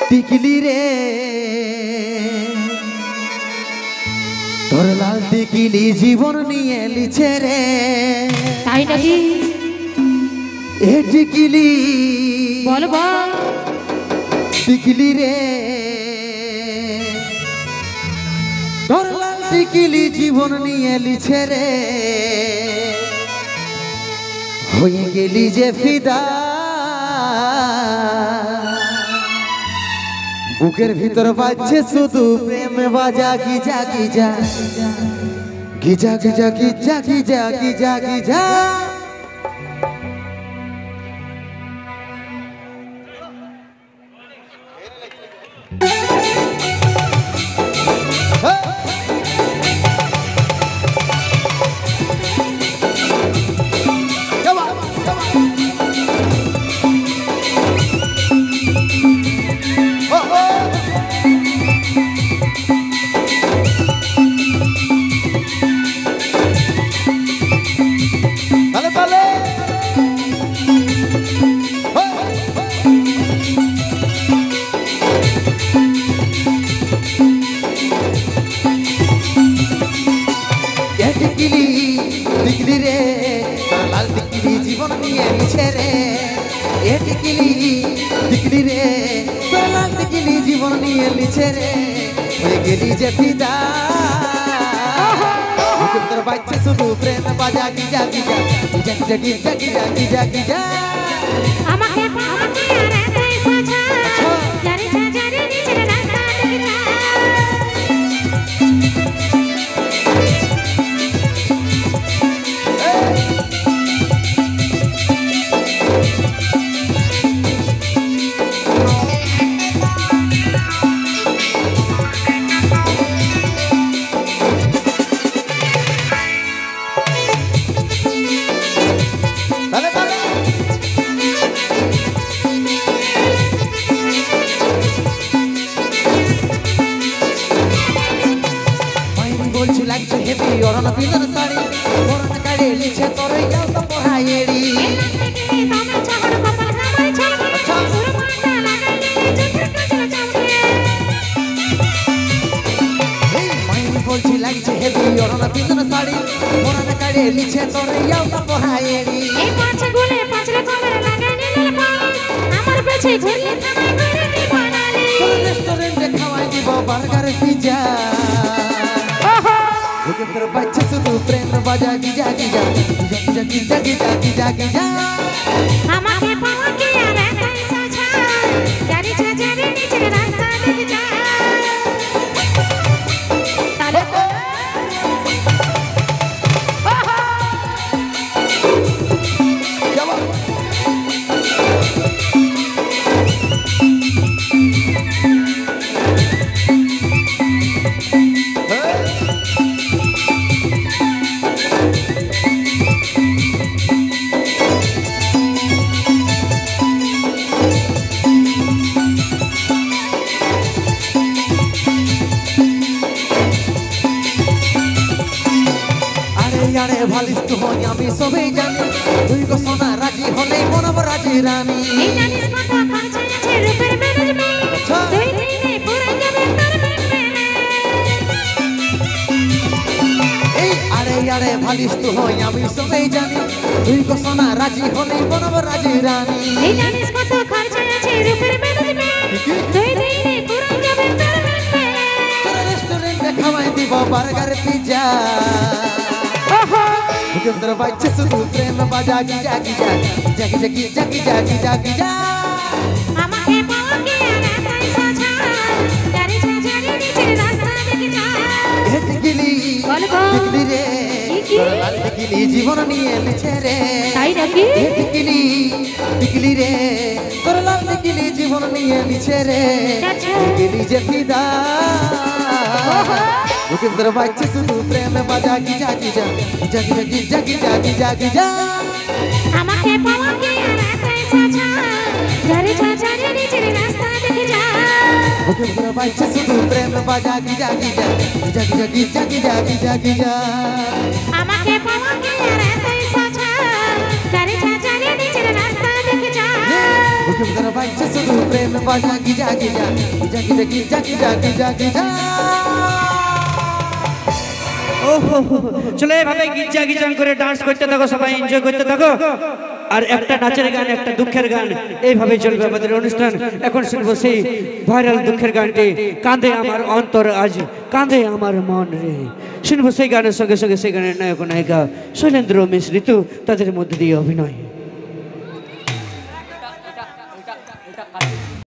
টিকলি রে তোর লাল টিকলি জীবন নিয়ে লিছে রে। তাই নাকি? এ টিকলি বল বল। টিকলি রে তোর লাল টিকলি জীবন নিয়ে লিছে রে। হয়ে গেলি যে ফিদা বুকের ভিতর বাজছে শুধু প্রেম বাজা Giza Giza Giza Giza Giza Giza Giza Giza. টিকলি রে তোর লাল টিকলি জীবন নিয়ে লিছে রে। এ টিকলি টিকলি রে তোর লাল টিকলি জীবন নিয়ে লিছে রে। হয়ে গেলি যে ফিদা বুকের ভিতর বাজছে শুধু প্রেম বাজা Giza Giza Giza Giza Giza Giza Giza Giza. আমাকে আমাকে আর এতই সাজা জারি জারি নিচের রাস্তা দেখে যা। বলছি লাগছে হেভি অরণ পিন্দর শাড়ি অরণ কাড়ে লিছে তোর যাও তো পড়াইড়ি। বলছি লাগছে হেভি অরণ পিন্দর শাড়ি অরণ কাড়ে লিছে তোর যাও তো পড়াইড়ি। এই পাঁচে গুলে পাঁচরে কমরে লাগানি নীল পালিশ আমার পেছে ঘুরিয়ে থামাই করে নি বানালি। তোর রেস্টুরেন্টে খাওয়াই দিব বার্গার পিজ্জা বুকের ভিতর বাজছে শুধু প্রেম বাজা Giza Giza Giza Giza Giza Giza Giza. আমাকে পাওয়া কি আর এতই সাজা জারি জারি নিচের রাস্তা দেখে যা। তালে আরে ভালিস তো হই আমি সবই জানি তুই গো সোনা রাজি হলেই মনব রাজি রানী। এই জানিস কত খরচ আছে রূপের ম্যানেজমেন্ট তুই দিনে পুরাই যাবে তোর মেনে। এই আরে ভালিস তো হই আমি সবই জানি তুই গো সোনা রাজি হলেই মনব রাজি রানী। এই জানিস কত খরচ আছে রূপের ম্যানেজমেন্ট তুই দিনে পুরাই যাবে তোর মেনে। তোর রেস্টুরেন্টে খাওয়াই দিব বার্গার পিজ্জা বুকের ভিতর বাজছে শুধু প্রেম বাজা Giza Giza Giza Giza Giza Giza Giza Giza. আমাকে পাওয়া কি আর এতই সাজা জারি জারি নিচের রাস্তা দেখে যা। এ টিকলি বল বল। টিকলি রে কি? তোর লাল টিকলি জীবন নিয়ে লিছে রে। তাই নাকি? এ টিকলি টিকলি রে তোর লাল টিকলি জীবন নিয়ে লিছে রে। আচ্ছা। টিকলি যে ফিদা বুকের ভিতর বাজছে শুধু প্রেম বাজা Giza Giza Giza Giza Giza Giza Giza. আমাকে পাওয়া কি আর এতই সাজা জারি জারি নিচের রাস্তা দেখে যা। বুকের ভিতর বাজছে শুধু প্রেম বাজা Giza Giza Giza Giza Giza Giza Giza Giza. আমাকে পাওয়া কি আর এতই সাজা জারি জারি নিচের রাস্তা চোখে ভিতরে বাইছে শুধু প্রেম বাজা Giza Giza Giza Giza Giza Giza Giza Giza ওহো চলে এভাবে গিজা গিজাং করে ডান্স করতে থাকো, সবাই এনজয় করতে থাকো। আর একটা নাচের গান, একটা দুঃখের গান, এইভাবে চলবে আমাদের অনুষ্ঠান। এখন শুনবো সেই ভাইরাল দুঃখের গানটি, কাঁদে আমার অন্তর আজ কাঁদে আমার মন রে। শুনবো সেই গানের সঙ্গে সঙ্গে সেই গানের নায়ক নায়িকা শৈলেন্দ্র মিশ্র ঋতু, তাদের মধ্যে দিয়ে অভিনয়।